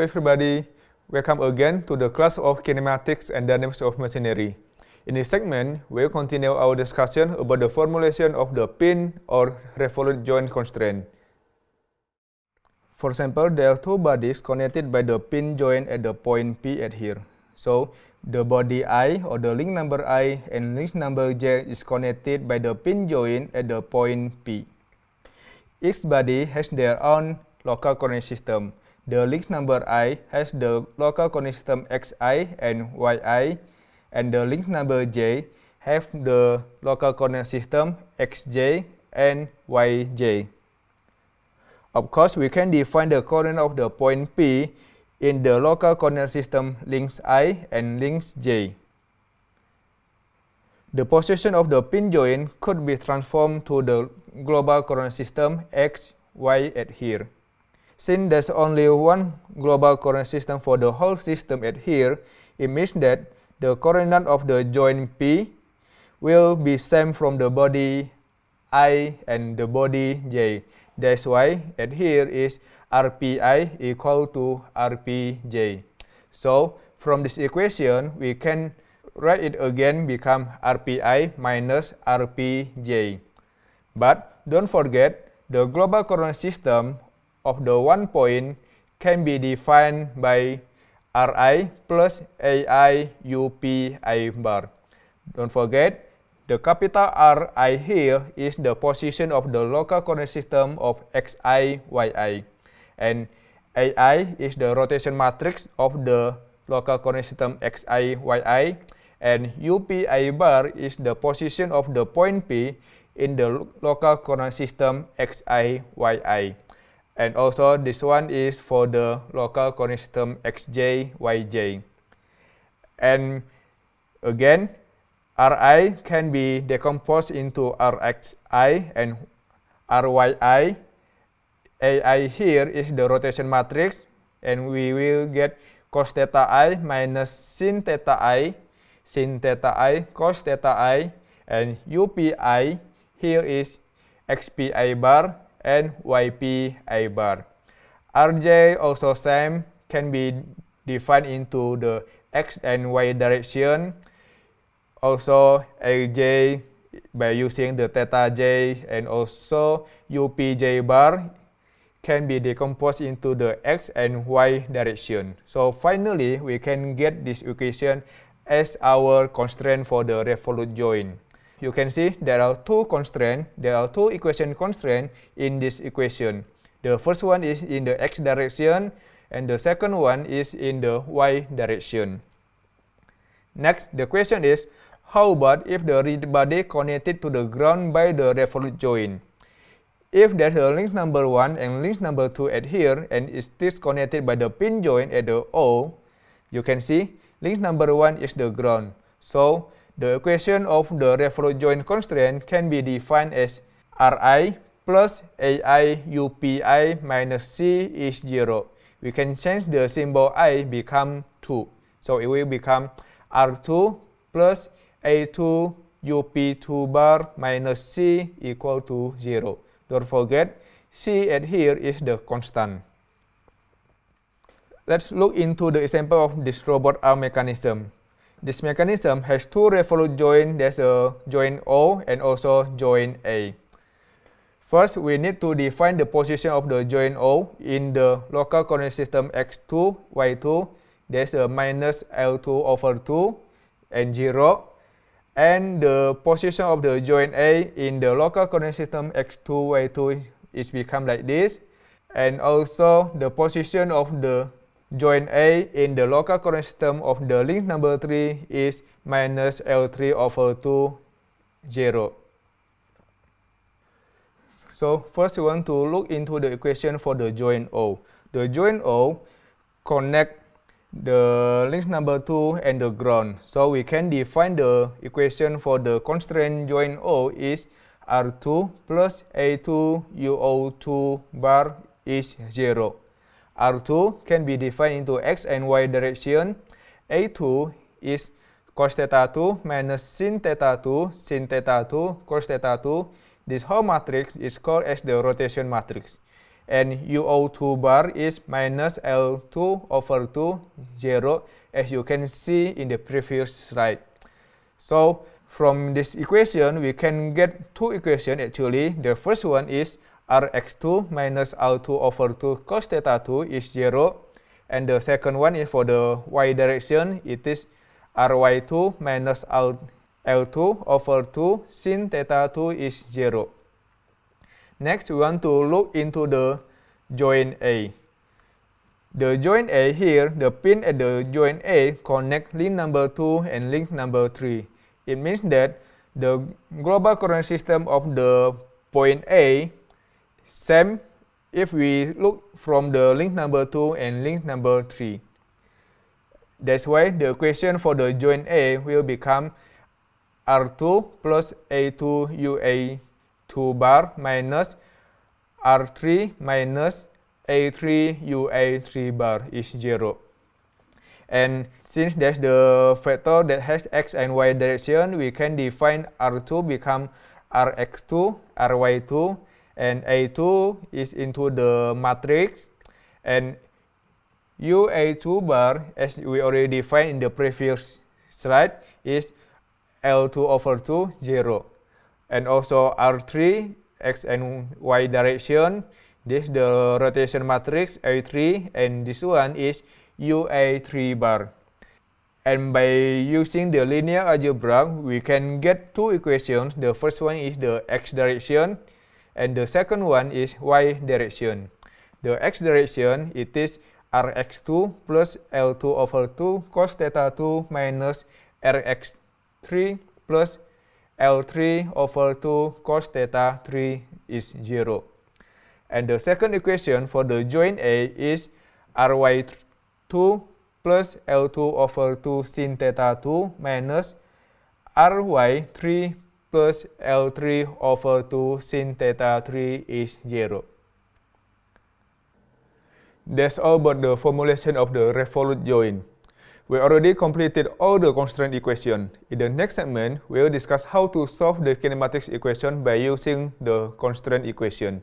Hello everybody, welcome again to the class of kinematics and dynamics of machinery. In this segment, we'll continue our discussion about the formulation of the pin or revolute joint constraint. For example, there are two bodies connected by the pin joint at the point P at here. So, the body I or the link number I and link number J is connected by the pin joint at the point P. Each body has their own local coordinate system. The link number I has the local coordinate system xi and yi, and the link number j have the local coordinate system xj and yj. Of course, we can define the coordinate of the point P in the local coordinate system links I and links j. The position of the pin joint could be transformed to the global coordinate system x, y at here. Since there's only one global coordinate system for the whole system at here, it means that the coordinate of the joint P will be same from the body I and the body J. That's why at here is RPI equal to RPJ. So from this equation, we can write it again become RPI minus RPJ. But don't forget, the global coordinate system of the one point can be defined by Ri plus Ai UPI bar. Don't forget, the capital Ri here is the position of the local coordinate system of xi, yi. And Ai is the rotation matrix of the local coordinate system xi, yi. And UPI bar is the position of the point P in the local coordinate system xi, yi. And also this one is for the local coordinate system xj, yj. And again, Ri can be decomposed into Rxi and Ryi. Ai here is the rotation matrix, and we will get cos theta I minus sin theta I, cos theta I, and UPI here is xpi bar and ypi bar. Rj also same, can be defined into the x and y direction. Also aj by using the theta j, and also upj bar can be decomposed into the x and y direction. So finally, we can get this equation as our constraint for the revolute joint. You can see there are two equation constraints in this equation. The first one is in the x direction, and the second one is in the y direction. Next, the question is, how about if the rigid body connected to the ground by the revolute joint? If there's a link number 1 and link number 2 at here, and is this connected by the pin joint at the O, you can see link number 1 is the ground. So the equation of the revolute joint constraint can be defined as Ri plus Ai UPI minus C is 0. We can change the symbol I become 2. So it will become R2 plus A2 UP2 bar minus C equal to 0. Don't forget, C at here is the constant. Let's look into the example of this robot arm mechanism. This mechanism has two revolute joints, there's a joint O and also joint A. First, we need to define the position of the joint O in the local coordinate system x2, y2. There's a minus L2 over 2 and 0. And the position of the joint A in the local coordinate system x2, y2 is become like this. And also the position of the joint A in the local coordinate system of the link number 3 is minus L3 over 2, 0. So first we want to look into the equation for the joint O. The joint O connect the link number 2 and the ground. So we can define the equation for the constraint joint O is R2 plus A2 UO2 bar is 0. R2 can be defined into x and y direction. A2 is cos theta 2 minus sin theta 2, cos theta 2. This whole matrix is called as the rotation matrix. and UO2 bar is minus L2 over 2, 0, as you can see in the previous slide. So from this equation, we can get two equations actually. The first one is Rx2 minus L2 over 2 cos theta 2 is 0. And the second one is for the y direction, it is Ry2 minus L2 over 2 sin theta 2 is 0. Next, we want to look into the joint A. The joint A here, the pin at the joint A connect link number 2 and link number 3. It means that the global coordinate system of the point A same if we look from the link number 2 and link number 3. That's why the equation for the joint A will become R2 plus A2 UA2 bar minus R3 minus A3 UA3 bar is 0. And since that's the vector that has x and y direction, we can define R2 become Rx2, Ry2, and A2 is into the matrix, and UA2 bar, as we already defined in the previous slide, is L2 over 2, 0. And also R3, x and y direction, this is the rotation matrix A3, and this one is UA3 bar. And by using the linear algebra, we can get two equations. The first one is the x direction, and the second one is y direction. The x direction, it is Rx2 plus L2 over 2 cos theta 2 minus Rx3 plus L3 over 2 cos theta 3 is 0. And the second equation for the joint A is Ry2 plus L2 over 2 sin theta 2 minus Ry3 plus L3 over 2 sin theta 3 is 0. That's all about the formulation of the revolute joint. We already completed all the constraint equation. In the next segment, we will discuss how to solve the kinematics equation by using the constraint equation.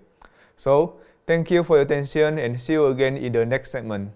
So, thank you for your attention and see you again in the next segment.